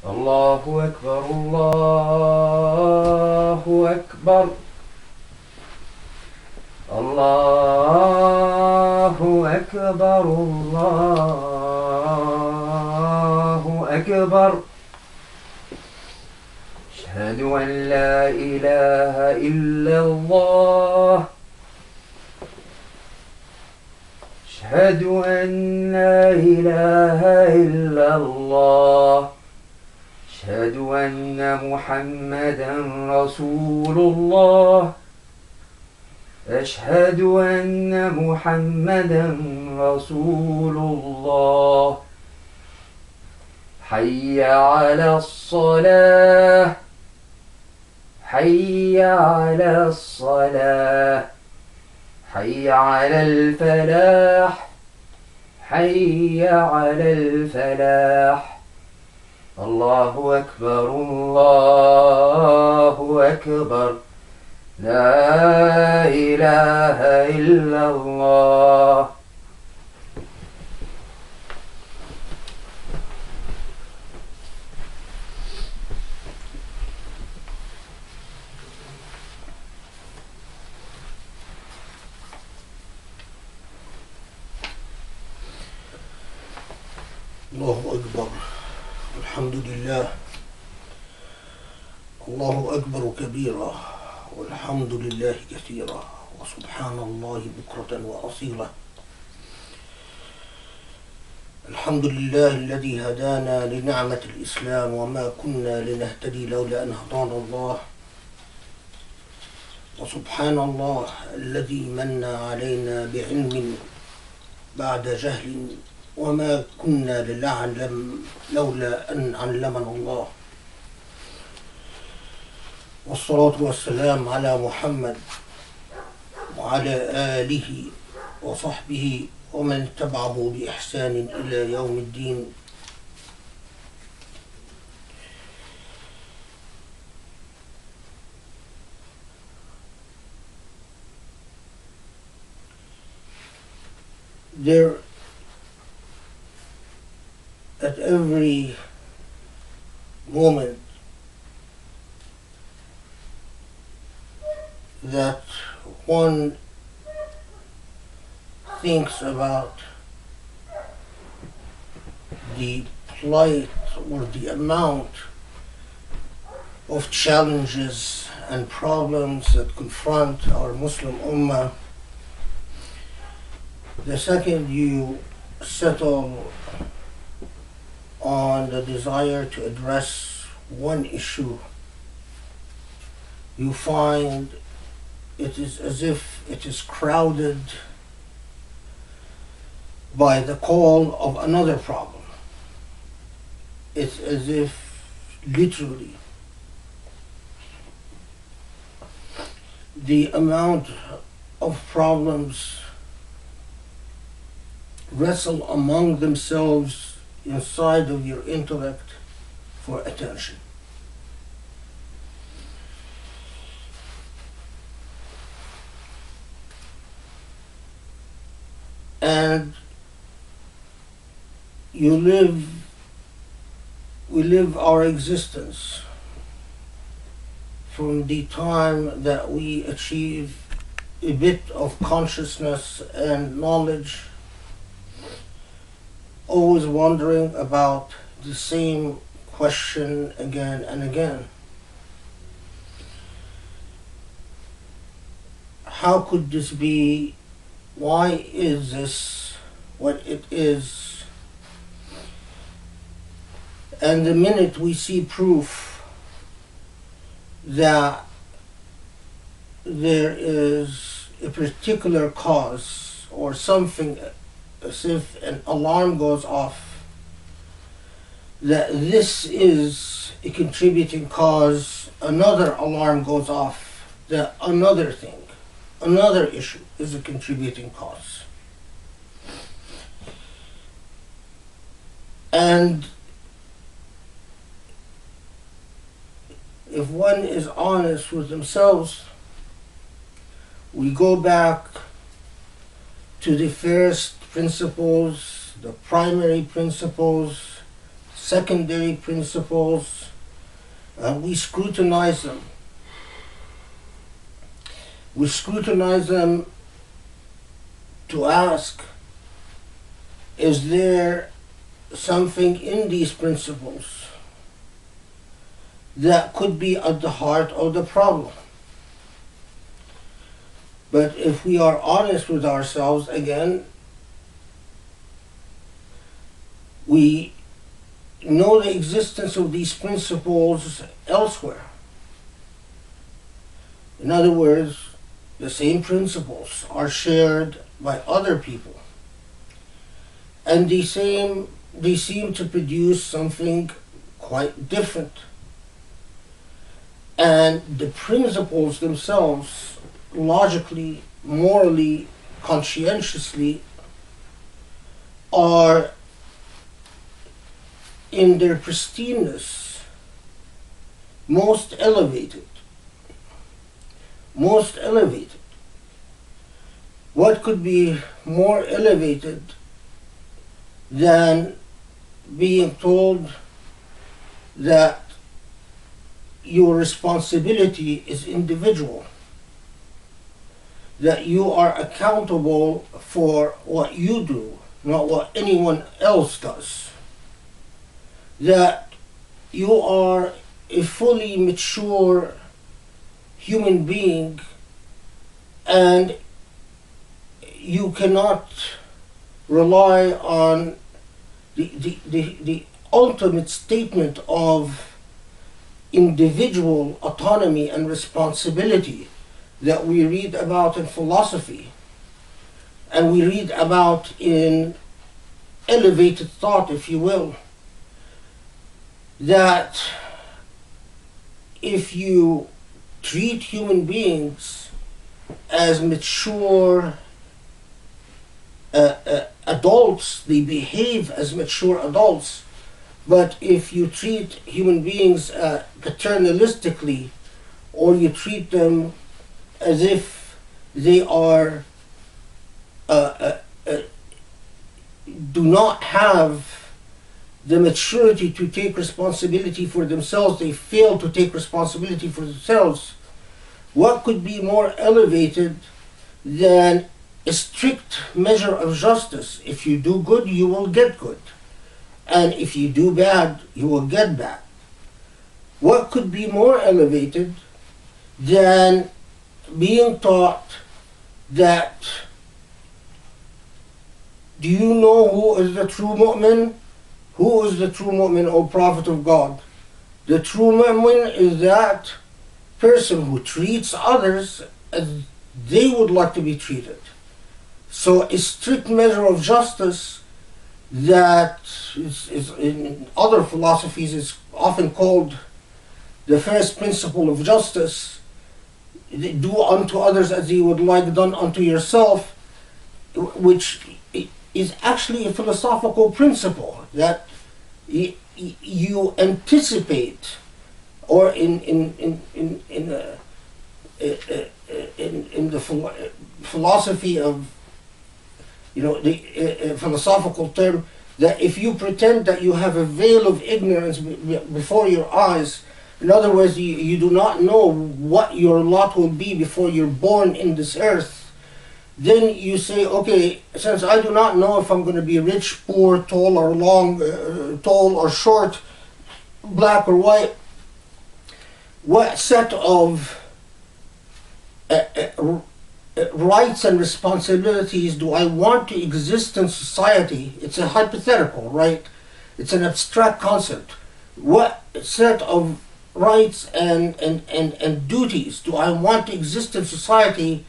الله أكبر الله أكبر الله أكبر الله أكبر أشهد أن لا إله إلا الله أشهد أن لا إله إلا الله أشهد أن محمدا رسول الله أشهد أن محمدا رسول الله حي على الصلاة حي على الصلاة حي على الفلاح حي على الفلاح الله أكبر الله أكبر لا إله إلا الله. الله أكبر الحمد لله الله أكبر كبيرا والحمد لله كثيرا وسبحان الله بكرة وأصيلا. الحمد لله الذي هدانا لنعمة الإسلام وما كنا لنهتدي لولا أن هدانا الله. وسبحان الله الذي من علينا بعلم بعد جهل وما كنا لنعلم لولا أن علمنا الله. والصلاة والسلام على محمد وعلى آله وصحبه ومن تبعه بإحسان إلى يوم الدين. There, at every moment that one thinks about the plight or the amount of challenges and problems that confront our Muslim ummah, the second you settle on the desire to address one issue, you find it is as if it is crowded by the call of another problem. It's as if literally the amount of problems wrestle among themselves inside of your intellect for attention. And we live our existence from the time that we achieve a bit of consciousness and knowledge, always wondering about the same question again and again. How could this be? Why is this what it is? And the minute we see proof that there is a particular cause or something, as if an alarm goes off, that this is a contributing cause, another alarm goes off, that another thing, another issue is a contributing cause. And if one is honest with themselves, we go back to the first principles, the primary principles, secondary principles, and we scrutinize them. We scrutinize them to ask, is there something in these principles that could be at the heart of the problem? But if we are honest with ourselves, again, we know the existence of these principles elsewhere. In other words, the same principles are shared by other people, and they seem to produce something quite different. And the principles themselves, logically, morally, conscientiously, are in their pristineness most elevated. Most elevated. What could be more elevated than being told that your responsibility is individual, that you are accountable for what you do, not what anyone else does, that you are a fully mature human being and you cannot rely on the ultimate statement of individual autonomy and responsibility that we read about in philosophy and we read about in elevated thought, if you will, that if you treat human beings as mature adults, they behave as mature adults. But if you treat human beings paternalistically, or you treat them as if they are do not have the maturity to take responsibility for themselves, they fail to take responsibility for themselves, what could be more elevated than a strict measure of justice? If you do good, you will get good. And if you do bad, you will get bad. What could be more elevated than being taught that, do you know who is the true mu'min? Who is the true mu'min, O Prophet of God? The true mu'min is that person who treats others as they would like to be treated. So a strict measure of justice that is in other philosophies is often called the first principle of justice. Do unto others as you would like done unto yourself, which is actually a philosophical principle that you anticipate, or in the philosophy of, the philosophical term, that if you pretend that you have a veil of ignorance before your eyes, in other words, you do not know what your lot will be before you're born in this earth, then you say, okay, since I do not know if I'm going to be rich, poor, tall or long, tall or short, black or white, what set of rights and responsibilities do I want to exist in society? It's a hypothetical, right? It's an abstract concept. What set of rights and duties do I want to exist in society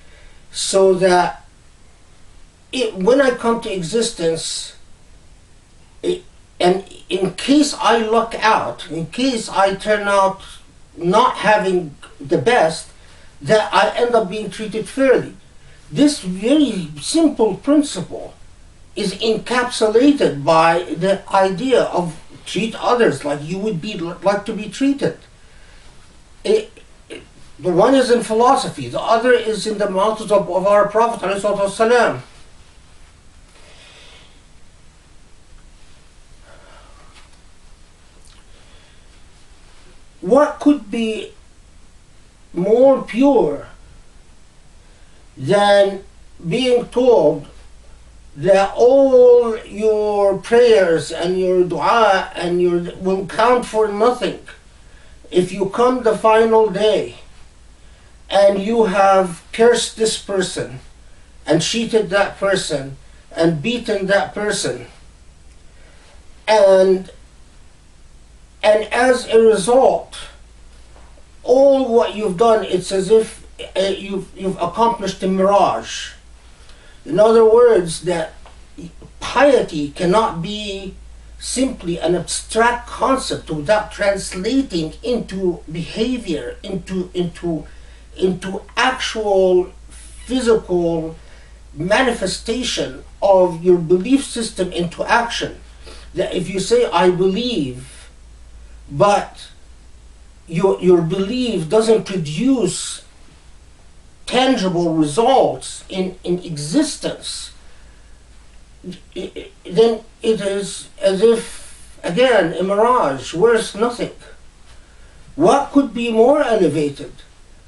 so that when I come to existence, and in case I luck out, in case I turn out not having the best, that I end up being treated fairly. This very simple principle is encapsulated by the idea of treat others like you would like to be treated. The one is in philosophy, the other is in the mountains of our Prophet ﷺ. what could be more pure than being told that all your prayers and your dua and your will count for nothing if you come the final day and you have cursed this person and cheated that person and beaten that person, and as a result, all what you've done, it's as if you've accomplished a mirage. In other words, that piety cannot be simply an abstract concept without translating into behavior, into actual physical manifestation of your belief system into action. That if you say, I believe, but your belief doesn't produce tangible results in existence, then it is as if, again, a mirage, worth nothing. What could be more elevated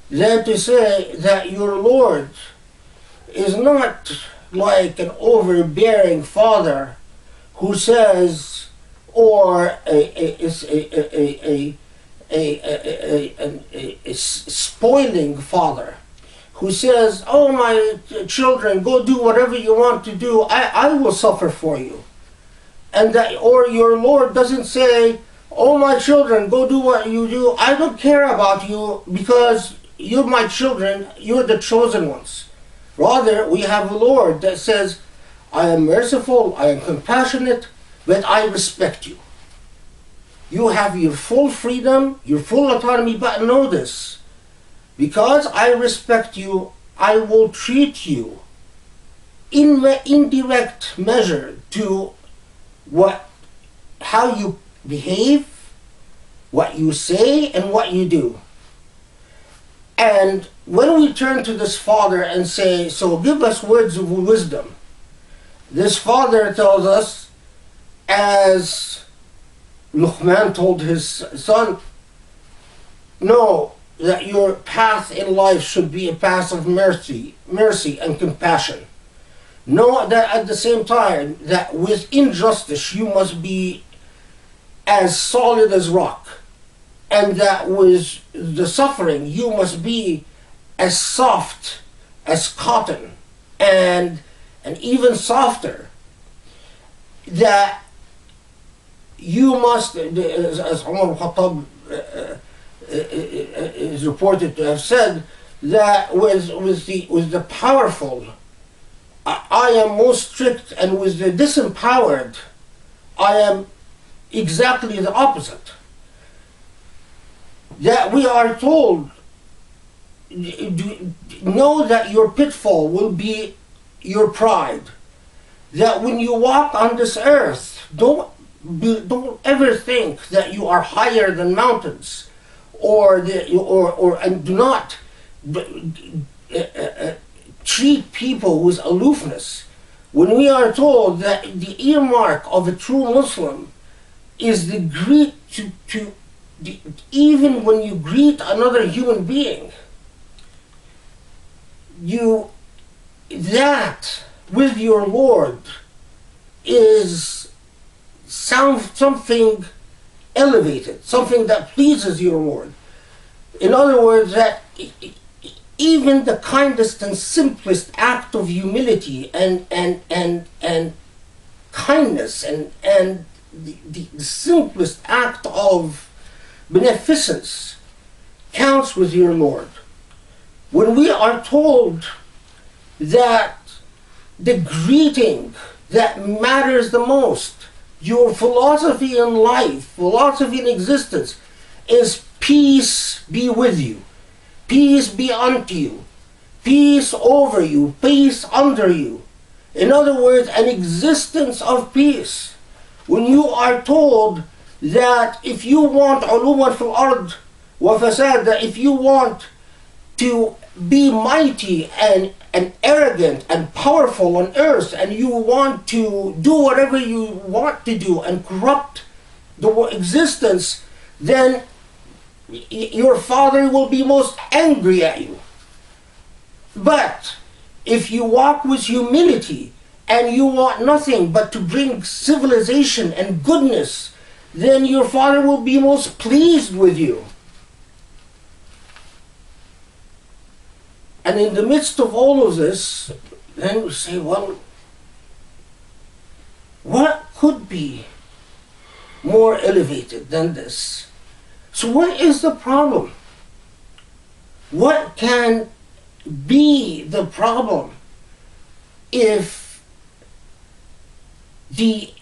than to say that your Lord is not like an overbearing father who says, or a spoiling father who says, oh my children, go do whatever you want to do, I will suffer for you. And that, or your Lord doesn't say, oh my children, go do what you do, I don't care about you because you're my children, you're the chosen ones. Rather, we have a Lord that says, I am merciful, I am compassionate, but I respect you. You have your full freedom, your full autonomy, but know this. Because I respect you, I will treat you in indirect measure to how you behave, what you say, and what you do. And when we turn to this father and say, so give us words of wisdom, this father tells us, as Luqman told his son, know that your path in life should be a path of mercy and compassion. Know that at the same time that with injustice you must be as solid as rock, and that with the suffering you must be as soft as cotton, and even softer. That you must, as Umar al-Khattab is reported to have said, that with the powerful I am most strict, and with the disempowered I am exactly the opposite. That we are told, know that your pitfall will be your pride. That when you walk on this earth, don't ever think that you are higher than mountains, and do not treat people with aloofness. When we are told that the earmark of a true Muslim is the greet even when you greet another human being, that with your Lord is something elevated, something that pleases your Lord. In other words, that even the kindest and simplest act of humility and kindness and the simplest act of beneficence counts with your Lord. When we are told that the greeting that matters the most, your philosophy in life, philosophy in existence, is peace be with you, peace be unto you, peace over you, peace under you. In other words, an existence of peace. When you are told that if you want uluwan fil ard wa fasad, that if you want to be mighty and arrogant and powerful on earth, and you want to do whatever you want to do and corrupt the existence, then your father will be most angry at you. But if you walk with humility and you want nothing but to bring civilization and goodness, then your father will be most pleased with you. And in the midst of all of this, then we say, well, what could be more elevated than this? So what is the problem? What can be the problem if the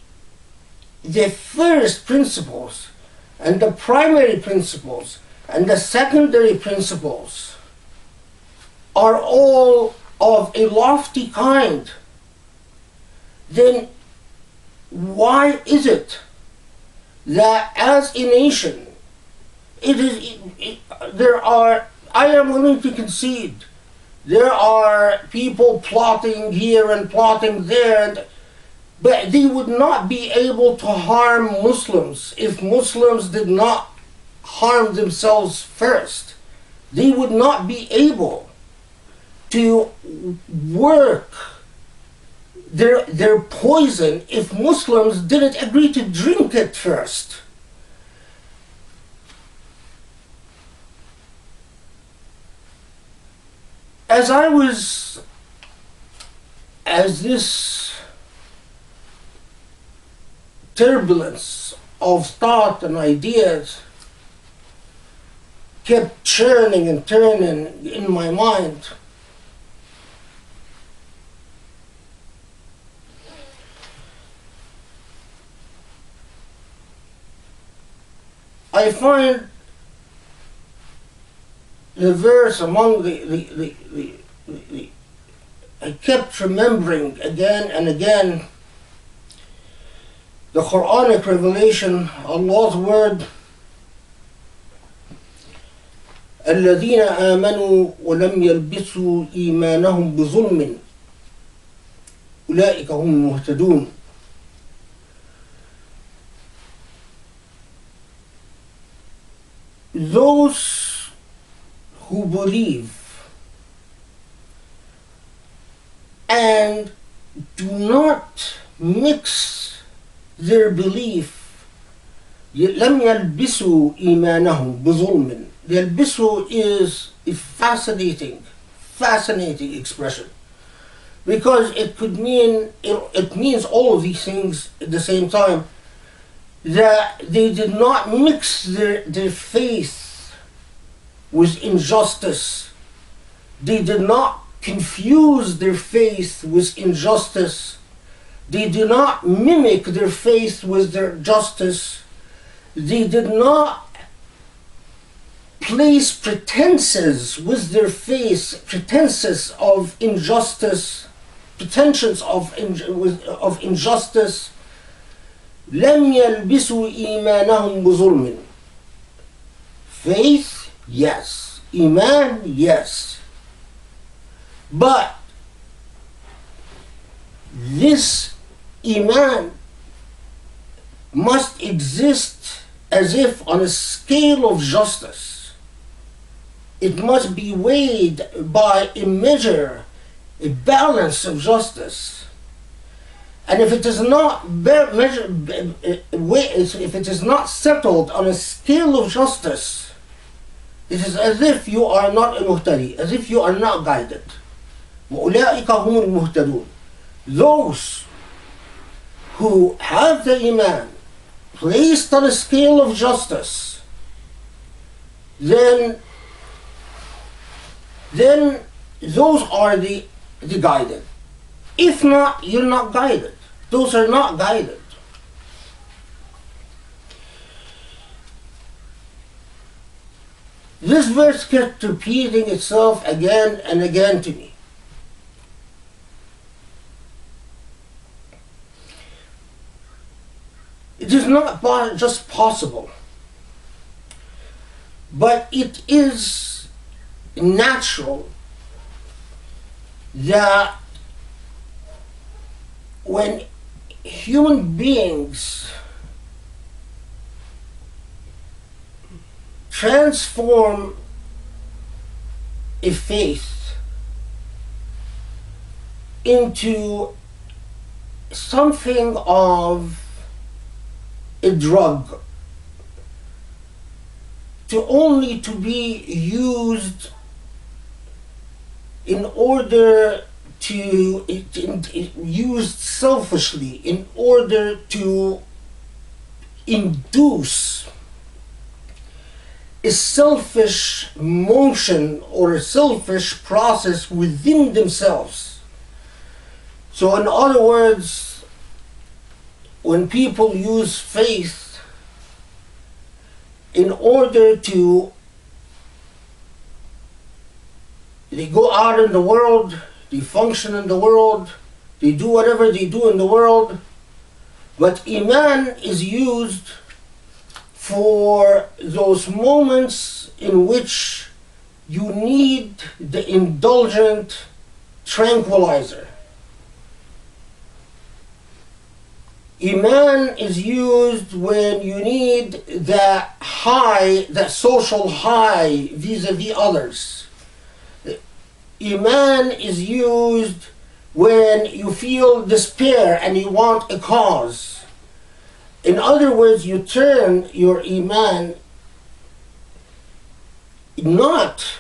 first principles and the primary principles and the secondary principles are all of a lofty kind? Then why is it that as a nation, I am willing to concede, there are people plotting here and plotting there, but they would not be able to harm Muslims if Muslims did not harm themselves first. They would not be able to work their poison if Muslims didn't agree to drink it first. As this turbulence of thought and ideas kept churning and turning in my mind, I find the verse among I kept remembering again and again the Quranic revelation, Allah's word, الذين آمنوا ولم يلبسوا إيمانهم بظلم أولئك هم المهتدون. Those who believe and do not mix their belief, لم يلبسوا إيمانهم بظلم. يلبسوا is a fascinating expression, because it means all of these things at the same time. That they did not mix their faith with injustice. They did not confuse their faith with injustice. They did not mimic their faith with their justice. They did not place pretenses with their faith, pretenses of injustice, pretensions of injustice. لم يلبسوا إيمانهم بظلم. Faith, yes. Iman, yes. But this Iman must exist as if on a scale of justice. It must be weighed by a measure, a balance of justice. And if it is not if it is not settled on a scale of justice, it is as if you are not a muhtadi, as if you are not guided. وَأُولَٰئِكَ هُمُ الْمُهْتَدُونَ. Those who have the Iman placed on a scale of justice, then those are the guided. If not, you're not guided. Those are not guided. This verse kept repeating itself again and again to me. It is not just possible, but it is natural that when human beings transform a faith into something of a drug, only to be used in order to used selfishly in order to induce a selfish motion or a selfish process within themselves. So in other words, when people use faith in order to, they go out in the world, they function in the world, they do whatever they do in the world, but Iman is used for those moments in which you need the indulgent tranquilizer. Iman is used when you need that high, that social high vis-a-vis others. Iman is used when you feel despair and you want a cause. In other words, you turn your Iman not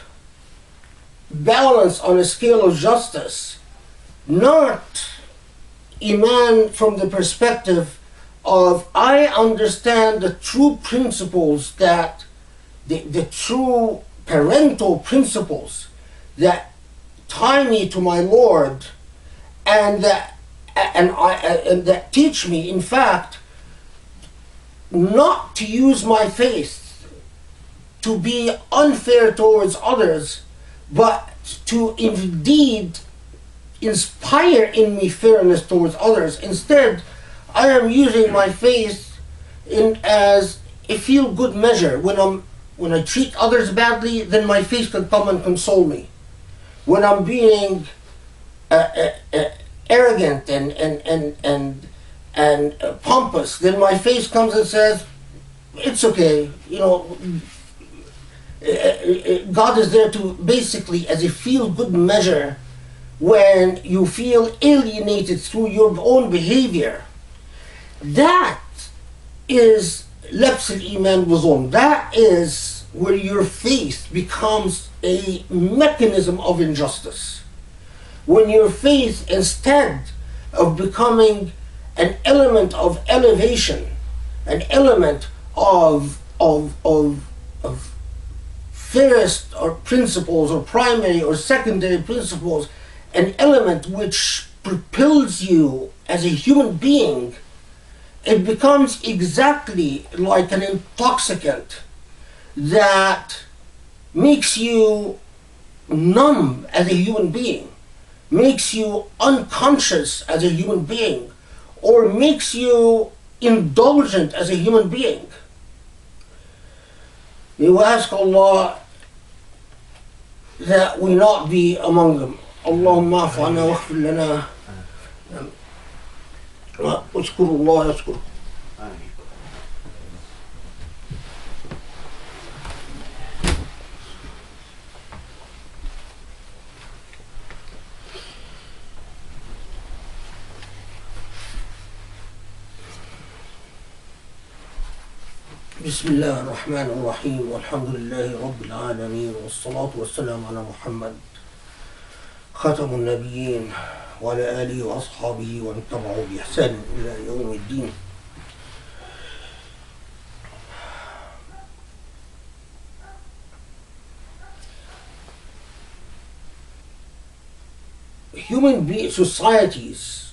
balanced on a scale of justice, not Iman from the perspective of I understand the true principles, that the true parental principles that tie me to my Lord and that teach me, in fact, not to use my faith to be unfair towards others, but to indeed inspire in me fairness towards others. Instead, I am using my faith as a feel-good measure. When I treat others badly, then my faith can come and console me. When I'm being arrogant and pompous, then my faith comes and says, it's okay, God is there to basically as a feel-good measure when you feel alienated through your own behavior. That is لبس الإيمان بظلم. That is where your faith becomes a mechanism of injustice. When your faith, instead of becoming an element of elevation, an element of fairest or principles or primary or secondary principles, an element which propels you as a human being, it becomes exactly like an intoxicant that makes you numb as a human being, makes you unconscious as a human being, or makes you indulgent as a human being. You ask Allah that we not be among them. Allahumma af'ana waghfir lana. واذكروا الله يذكركم. بسم الله الرحمن الرحيم والحمد لله رب العالمين والصلاة والسلام على محمد خاتم النبيين وعلى آله وأصحابه ومن تبعه بإحسان إلى يوم الدين. Human beings, societies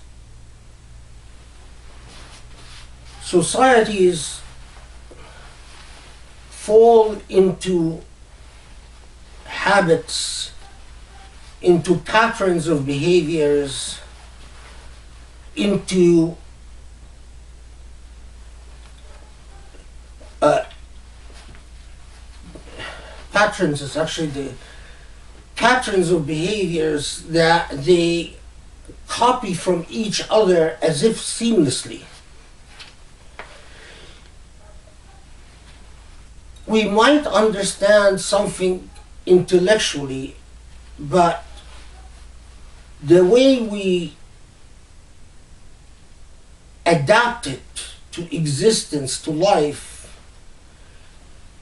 fall into habits, into patterns of behaviors, into patterns is actually the patterns of behaviors that they copy from each other as if seamlessly. we might understand something intellectually, but the way we adapt it to existence, to life,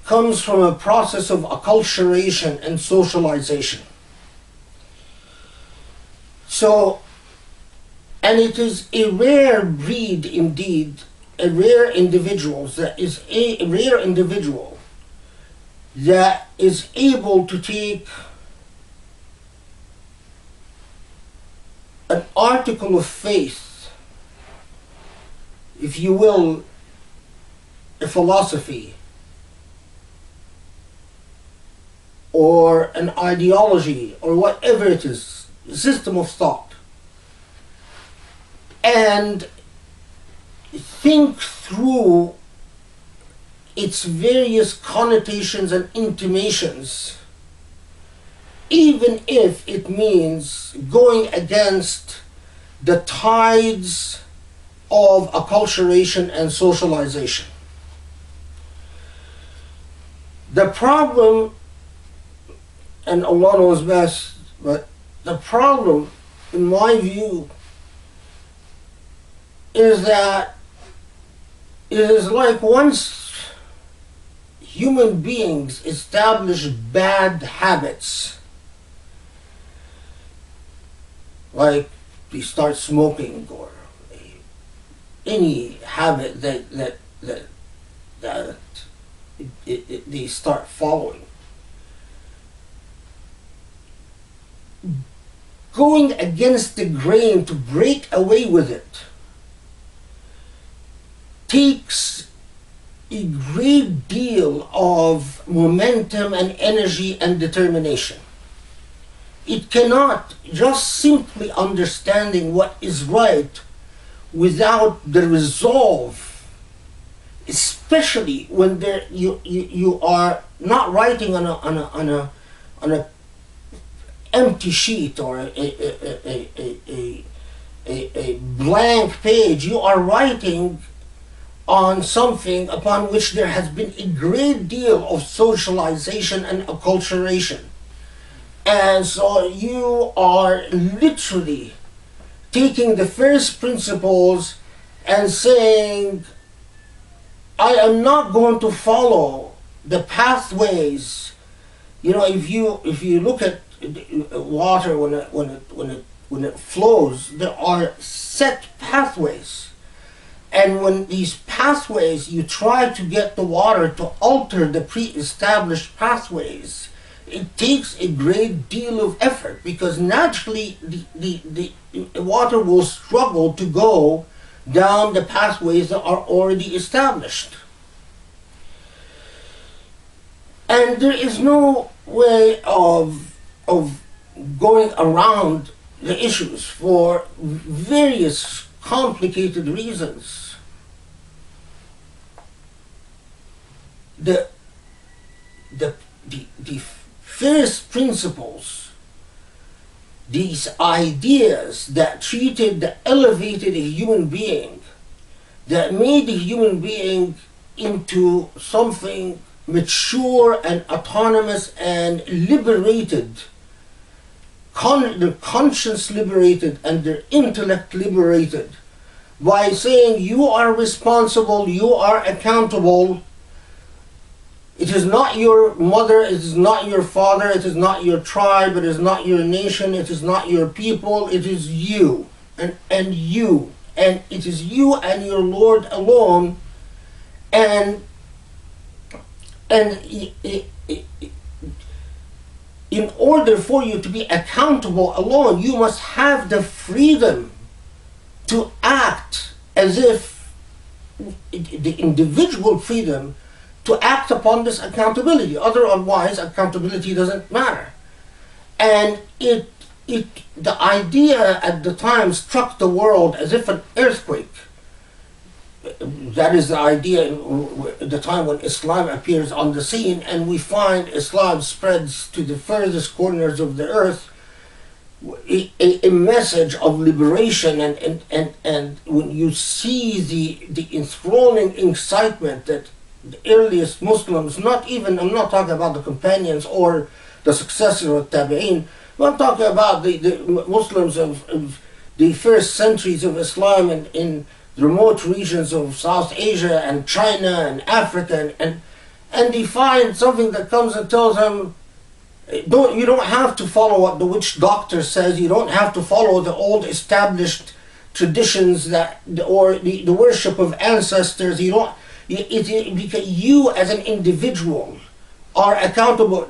comes from a process of acculturation and socialization. So, and it is a rare breed indeed, a rare individual that is a rare individual that is able to take an article of faith, if you will, a philosophy, or an ideology, or whatever it is, a system of thought, and think through its various connotations and intimations, even if it means going against the tides of acculturation and socialization. The problem, and Allah knows best, but the problem, in my view, is that it is like once human beings establish bad habits, like they start smoking or any habit that they start following, going against the grain to break away with it takes a great deal of momentum and energy and determination. It cannot just simply understanding what is right without the resolve, especially when you are not writing on a empty sheet or a blank page. You are writing on something upon which there has been a great deal of socialization and acculturation. And so you are literally taking the first principles and saying, I am not going to follow the pathways. You know, if you look at water when it flows, there are set pathways. And when these pathways, you try to get the water to alter the pre-established pathways, it takes a great deal of effort, because naturally the water will struggle to go down the pathways that are already established. And there is no way of going around the issues for various complicated reasons. The first principles, these ideas that elevated a human being, that made the human being into something mature and autonomous and liberated, their conscience liberated and their intellect liberated, by saying you are responsible, you are accountable. It is not your mother, it is not your father, it is not your tribe, it is not your nation, it is not your people, it is you and you. And it is you and your Lord alone. And in order for you to be accountable alone, you must have the freedom to act as if the individual freedom to act upon this accountability. Otherwise, accountability doesn't matter. And the idea at the time struck the world as if an earthquake. That is the idea at the time when Islam appears on the scene, and we find Islam spreads to the furthest corners of the earth, a message of liberation, and when you see the enthralling excitement that the earliest Muslims, I'm not talking about the companions or the successors of Tabi'een, I'm talking about the Muslims of the first centuries of Islam in the remote regions of South Asia and China and Africa, and they find something that comes and tells them, you don't have to follow what the witch doctor says, you don't have to follow the old established traditions or the worship of ancestors. Because you as an individual are accountable.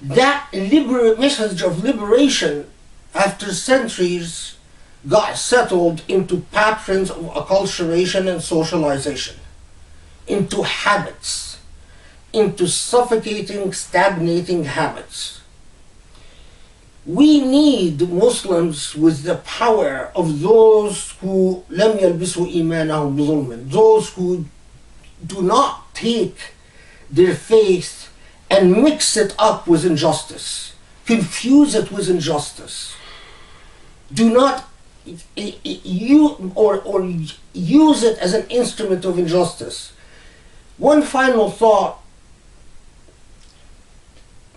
That message of liberation after centuries got settled into patterns of acculturation and socialization, into habits, into suffocating, stagnating habits. We need Muslims with the power of those who لم يلبسوا إيمانهم بظلم, those who do not take their faith and mix it up with injustice, confuse it with injustice. Do not use it as an instrument of injustice. One final thought.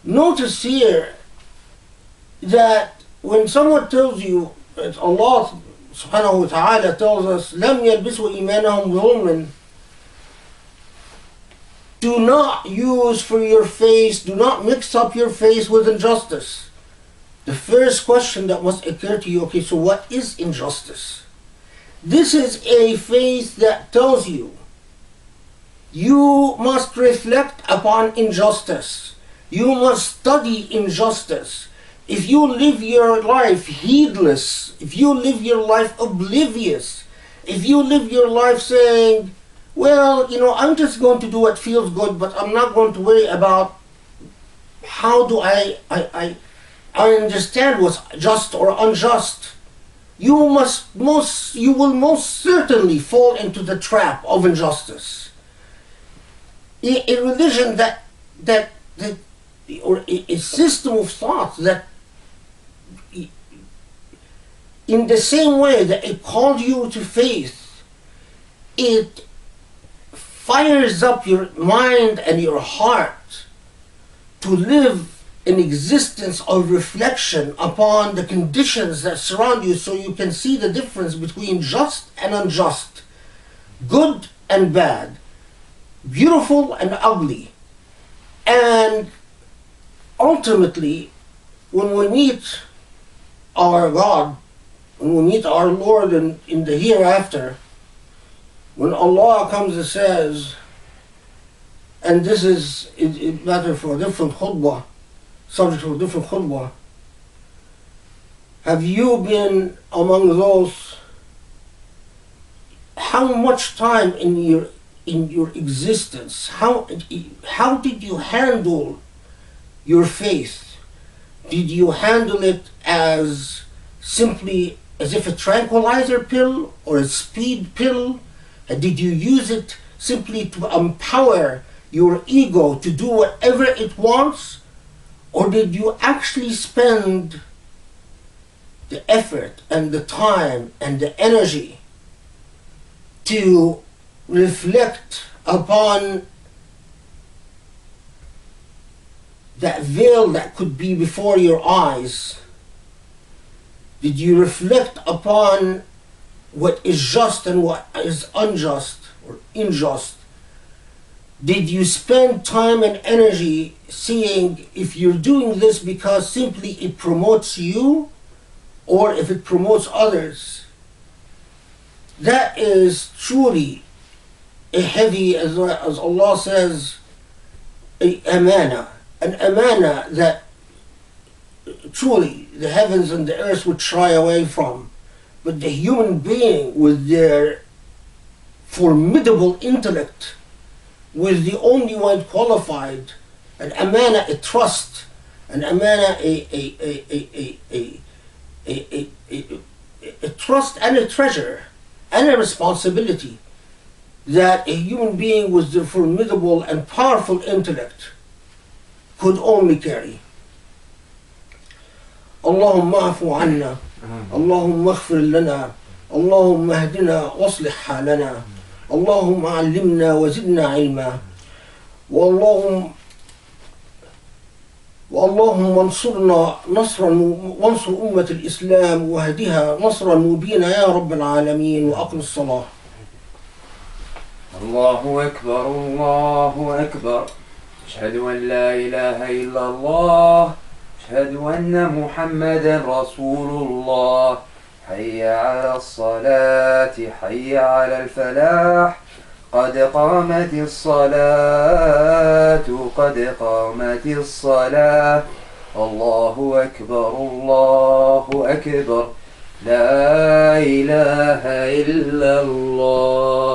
Notice here that when someone tells you, Allah subhanahu wa ta'ala tells us, لَمْ يَلْبِسُوا إِيمَانَهُمْ بِظُلْمٍ, do not use for your face, do not mix up your face with injustice. The first question that must occur to you, okay, so what is injustice? This is a faith that tells you must reflect upon injustice. You must study injustice. If you live your life heedless, if you live your life oblivious, if you live your life saying, well, I'm just going to do what feels good, but I'm not going to worry about how do I understand what's just or unjust, you will most certainly fall into the trap of injustice. A religion or a system of thought that, in the same way that it called you to faith, it fires up your mind and your heart to live an existence of reflection upon the conditions that surround you, so you can see the difference between just and unjust, good and bad, beautiful and ugly. And ultimately, when we meet our God, when we meet our Lord in the hereafter, when Allah comes and says, and this is a matter for a different khutbah, subject for a different khutbah, have you been among those, how much time in your existence, how did you handle your faith? Did you handle it as simply as if a tranquilizer pill or a speed pill? Did you use it simply to empower your ego to do whatever it wants? Or did you actually spend the effort and the time and the energy to reflect upon that veil that could be before your eyes? Did you reflect upon what is just and what is unjust or unjust? Did you spend time and energy seeing if you're doing this because simply it promotes you or if it promotes others? That is truly a heavy, as Allah says, an amana that truly the heavens and the earth would shy away from. But the human being with their formidable intellect, with the only one qualified, an amana, a trust, an amana, a trust and a treasure and a responsibility that a human being with the formidable and powerful intellect could only carry. Allahumma afu anna, Allahumma aghfir lana, Allahumma ahdina waslih halana, Allahumma allimna wa zidna ilma, واللهم انصرنا نصرا وانصر أمة الإسلام واهدها نصرا مبينا يا رب العالمين. وأقم الصلاة. الله أكبر الله أكبر. أشهد أن لا إله إلا الله. أشهد أن محمدا رسول الله. حي على الصلاة حي على الفلاح. قد قامت الصلاة قد قامت الصلاة. الله أكبر الله أكبر. لا إله إلا الله.